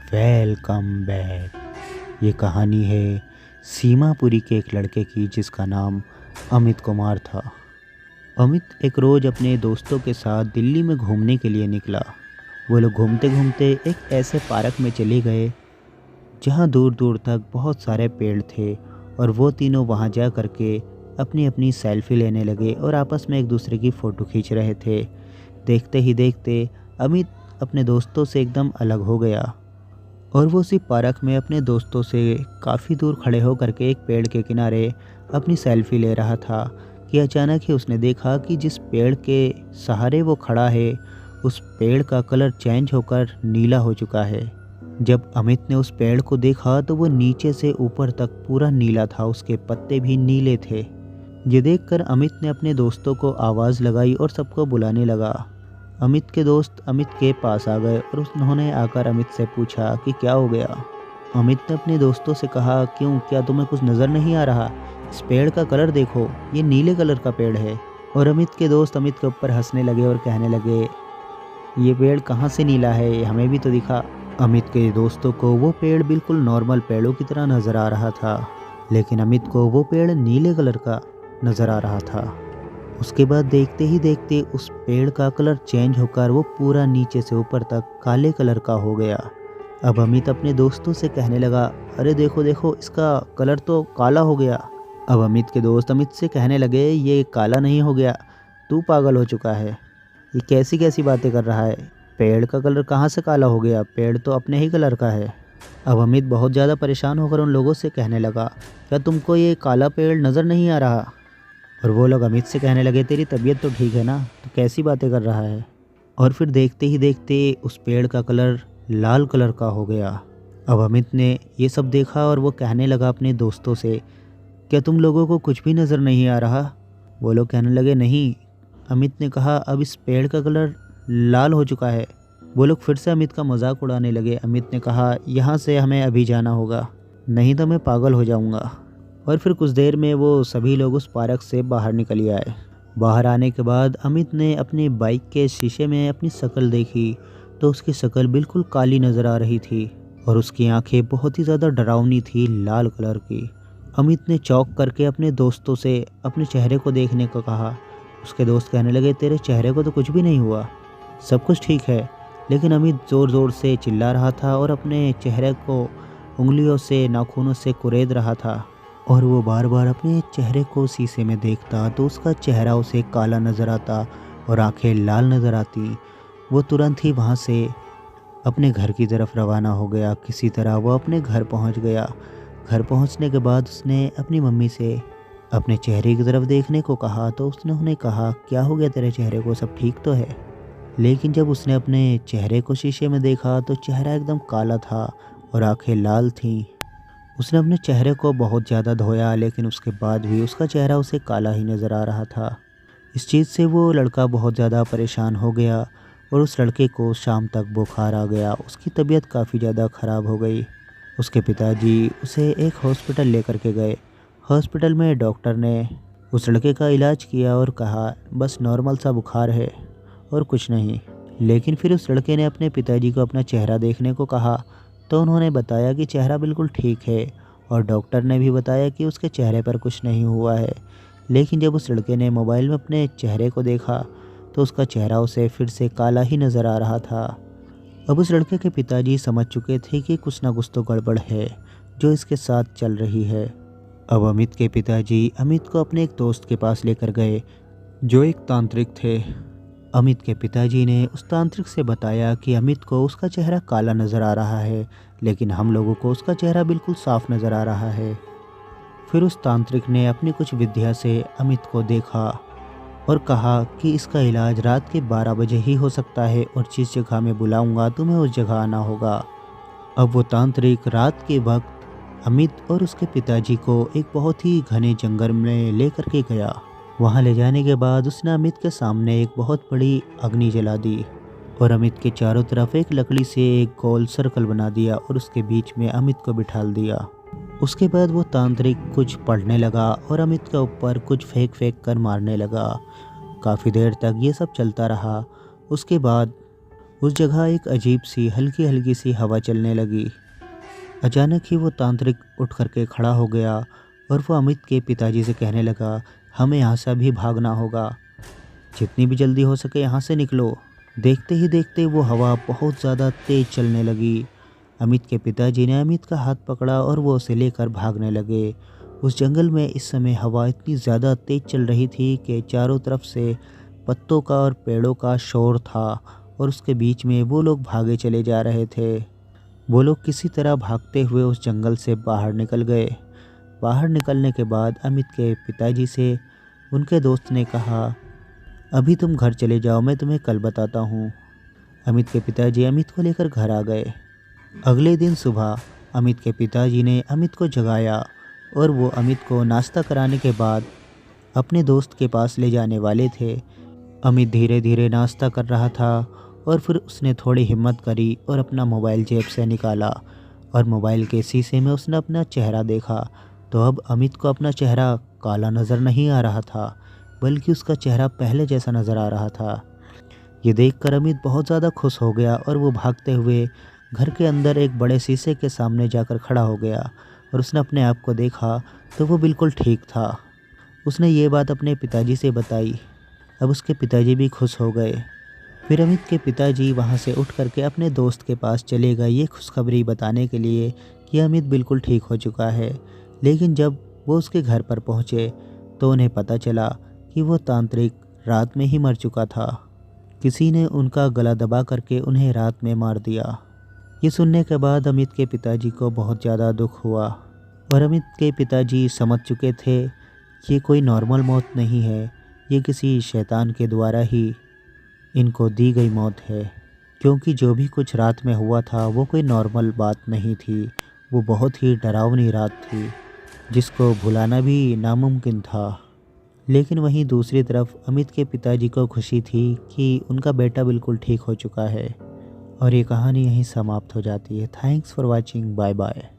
Welcome back. ये कहानी है सीमापुरी के एक लड़के की जिसका नाम अमित कुमार था। अमित एक रोज़ अपने दोस्तों के साथ दिल्ली में घूमने के लिए निकला। वो लोग घूमते घूमते एक ऐसे पार्क में चले गए जहाँ दूर दूर तक बहुत सारे पेड़ थे और वो तीनों वहाँ जा कर के अपनी अपनी सेल्फी लेने लगे और आपस में एक दूसरे की फ़ोटो खींच रहे थे। देखते ही देखते अमित अपने दोस्तों से एकदम अलग हो गया और वो उसी पार्क में अपने दोस्तों से काफ़ी दूर खड़े होकर के एक पेड़ के किनारे अपनी सेल्फी ले रहा था कि अचानक ही उसने देखा कि जिस पेड़ के सहारे वो खड़ा है उस पेड़ का कलर चेंज होकर नीला हो चुका है। जब अमित ने उस पेड़ को देखा तो वो नीचे से ऊपर तक पूरा नीला था, उसके पत्ते भी नीले थे। ये देखकर अमित ने अपने दोस्तों को आवाज़ लगाई और सबको बुलाने लगा। अमित के दोस्त अमित के पास आ गए और उन्होंने आकर अमित से पूछा कि क्या हो गया। अमित ने अपने दोस्तों से कहा, क्यों, क्या तुम्हें कुछ नज़र नहीं आ रहा? इस पेड़ का कलर देखो, ये नीले कलर का पेड़ है। और अमित के दोस्त अमित के ऊपर हंसने लगे और कहने लगे, ये पेड़ कहाँ से नीला है, हमें भी तो दिखा। अमित के दोस्तों को वो पेड़ बिल्कुल नॉर्मल पेड़ों की तरह नज़र आ रहा था, लेकिन अमित को वो पेड़ नीले कलर का नज़र आ रहा था। उसके बाद देखते ही देखते उस पेड़ का कलर चेंज होकर वो पूरा नीचे से ऊपर तक काले कलर का हो गया। अब अमित अपने दोस्तों से कहने लगा, अरे देखो देखो, इसका कलर तो काला हो गया। अब अमित के दोस्त अमित से कहने लगे, ये काला नहीं हो गया, तू पागल हो चुका है, ये कैसी कैसी बातें कर रहा है, पेड़ का कलर कहाँ से काला हो गया, पेड़ तो अपने ही कलर का है। अब अमित बहुत ज़्यादा परेशान होकर उन लोगों से कहने लगा, क्या तुमको ये काला पेड़ नज़र नहीं आ रहा? और वो लोग अमित से कहने लगे, तेरी तबीयत तो ठीक है ना, तो कैसी बातें कर रहा है? और फिर देखते ही देखते उस पेड़ का कलर लाल कलर का हो गया। अब अमित ने ये सब देखा और वो कहने लगा अपने दोस्तों से, क्या तुम लोगों को कुछ भी नज़र नहीं आ रहा? वो लोग कहने लगे, नहीं। अमित ने कहा, अब इस पेड़ का कलर लाल हो चुका है। वो लोग फिर से अमित का मजाक उड़ाने लगे। अमित ने कहा, यहाँ से हमें अभी जाना होगा, नहीं तो मैं पागल हो जाऊँगा। और फिर कुछ देर में वो सभी लोग उस पार्क से बाहर निकल आए। बाहर आने के बाद अमित ने अपनी बाइक के शीशे में अपनी शक्ल देखी तो उसकी शक्ल बिल्कुल काली नज़र आ रही थी और उसकी आंखें बहुत ही ज़्यादा डरावनी थी, लाल कलर की। अमित ने चौंक करके अपने दोस्तों से अपने चेहरे को देखने को कहा। उसके दोस्त कहने लगे, तेरे चेहरे को तो कुछ भी नहीं हुआ, सब कुछ ठीक है। लेकिन अमित ज़ोर ज़ोर से चिल्ला रहा था और अपने चेहरे को उंगलियों से, नाखूनों से कुरेद रहा था और वो बार बार अपने चेहरे को शीशे में देखता तो उसका चेहरा उसे काला नज़र आता और आंखें लाल नज़र आती। वो तुरंत ही वहाँ से अपने घर की तरफ रवाना हो गया। किसी तरह वो अपने घर पहुँच गया। घर पहुँचने के बाद उसने अपनी मम्मी से अपने चेहरे की तरफ देखने को कहा तो उसने उन्हें कहा, क्या हो गया तेरे चेहरे को, सब ठीक तो है? लेकिन जब उसने अपने चेहरे को शीशे में देखा तो चेहरा एकदम काला था और आंखें लाल थीं। उसने अपने चेहरे को बहुत ज़्यादा धोया लेकिन उसके बाद भी उसका चेहरा उसे काला ही नज़र आ रहा था। इस चीज़ से वो लड़का बहुत ज़्यादा परेशान हो गया और उस लड़के को शाम तक बुखार आ गया। उसकी तबीयत काफ़ी ज़्यादा ख़राब हो गई। उसके पिताजी उसे एक हॉस्पिटल लेकर के गए। हॉस्पिटल में डॉक्टर ने उस लड़के का इलाज किया और कहा, बस नॉर्मल सा बुखार है और कुछ नहीं। लेकिन फिर उस लड़के ने अपने पिताजी को अपना चेहरा देखने को कहा तो उन्होंने बताया कि चेहरा बिल्कुल ठीक है और डॉक्टर ने भी बताया कि उसके चेहरे पर कुछ नहीं हुआ है। लेकिन जब उस लड़के ने मोबाइल में अपने चेहरे को देखा तो उसका चेहरा उसे फिर से काला ही नज़र आ रहा था। अब उस लड़के के पिताजी समझ चुके थे कि कुछ ना कुछ तो गड़बड़ है जो इसके साथ चल रही है। अब अमित के पिताजी अमित को अपने एक दोस्त के पास लेकर गए जो एक तांत्रिक थे। अमित के पिताजी ने उस तांत्रिक से बताया कि अमित को उसका चेहरा काला नज़र आ रहा है लेकिन हम लोगों को उसका चेहरा बिल्कुल साफ नज़र आ रहा है। फिर उस तांत्रिक ने अपनी कुछ विद्या से अमित को देखा और कहा कि इसका इलाज रात के 12 बजे ही हो सकता है और जिस जगह मैं बुलाऊंगा तुम्हें उस जगह आना होगा। अब वो तांत्रिक रात के वक्त अमित और उसके पिताजी को एक बहुत ही घने जंगल में लेकर के गया। वहाँ ले जाने के बाद उसने अमित के सामने एक बहुत बड़ी अग्नि जला दी और अमित के चारों तरफ एक लकड़ी से एक गोल सर्कल बना दिया और उसके बीच में अमित को बिठाल दिया। उसके बाद वो तांत्रिक कुछ पढ़ने लगा और अमित के ऊपर कुछ फेंक फेंक कर मारने लगा। काफ़ी देर तक ये सब चलता रहा। उसके बाद उस जगह एक अजीब सी हल्की हल्की सी हवा चलने लगी। अचानक ही वो तांत्रिक उठ करके खड़ा हो गया और वो अमित के पिताजी से कहने लगा, हमें यहाँ से अभी भागना होगा, जितनी भी जल्दी हो सके यहाँ से निकलो। देखते ही देखते वो हवा बहुत ज़्यादा तेज चलने लगी। अमित के पिताजी ने अमित का हाथ पकड़ा और वो उसे लेकर भागने लगे। उस जंगल में इस समय हवा इतनी ज़्यादा तेज चल रही थी कि चारों तरफ से पत्तों का और पेड़ों का शोर था और उसके बीच में वो लोग भागे चले जा रहे थे। वो लोग किसी तरह भागते हुए उस जंगल से बाहर निकल गए। बाहर निकलने के बाद अमित के पिताजी से उनके दोस्त ने कहा, अभी तुम घर चले जाओ, मैं तुम्हें कल बताता हूँ। अमित के पिताजी अमित को लेकर घर आ गए। अगले दिन सुबह अमित के पिताजी ने अमित को जगाया और वो अमित को नाश्ता कराने के बाद अपने दोस्त के पास ले जाने वाले थे। अमित धीरे धीरे नाश्ता कर रहा था और फिर उसने थोड़ी हिम्मत करी और अपना मोबाइल जेब से निकाला और मोबाइल के शीशे में उसने अपना चेहरा देखा। तो अब अमित को अपना चेहरा काला नज़र नहीं आ रहा था, बल्कि उसका चेहरा पहले जैसा नज़र आ रहा था। ये देखकर अमित बहुत ज़्यादा खुश हो गया और वो भागते हुए घर के अंदर एक बड़े शीशे के सामने जाकर खड़ा हो गया और उसने अपने आप को देखा तो वो बिल्कुल ठीक था। उसने ये बात अपने पिताजी से बताई। अब उसके पिताजी भी खुश हो गए। फिर अमित के पिताजी वहाँ से उठ करके अपने दोस्त के पास चले गए ये खुशखबरी बताने के लिए कि अमित बिल्कुल ठीक हो चुका है। लेकिन जब वो उसके घर पर पहुँचे तो उन्हें पता चला कि वो तांत्रिक रात में ही मर चुका था। किसी ने उनका गला दबा करके उन्हें रात में मार दिया। ये सुनने के बाद अमित के पिताजी को बहुत ज़्यादा दुख हुआ और अमित के पिताजी समझ चुके थे कि ये कोई नॉर्मल मौत नहीं है, ये किसी शैतान के द्वारा ही इनको दी गई मौत है। क्योंकि जो भी कुछ रात में हुआ था वो कोई नॉर्मल बात नहीं थी, वो बहुत ही डरावनी रात थी जिसको भुलाना भी नामुमकिन था। लेकिन वहीं दूसरी तरफ अमित के पिताजी को खुशी थी कि उनका बेटा बिल्कुल ठीक हो चुका है। और ये कहानी यहीं समाप्त हो जाती है। Thanks for watching, bye bye.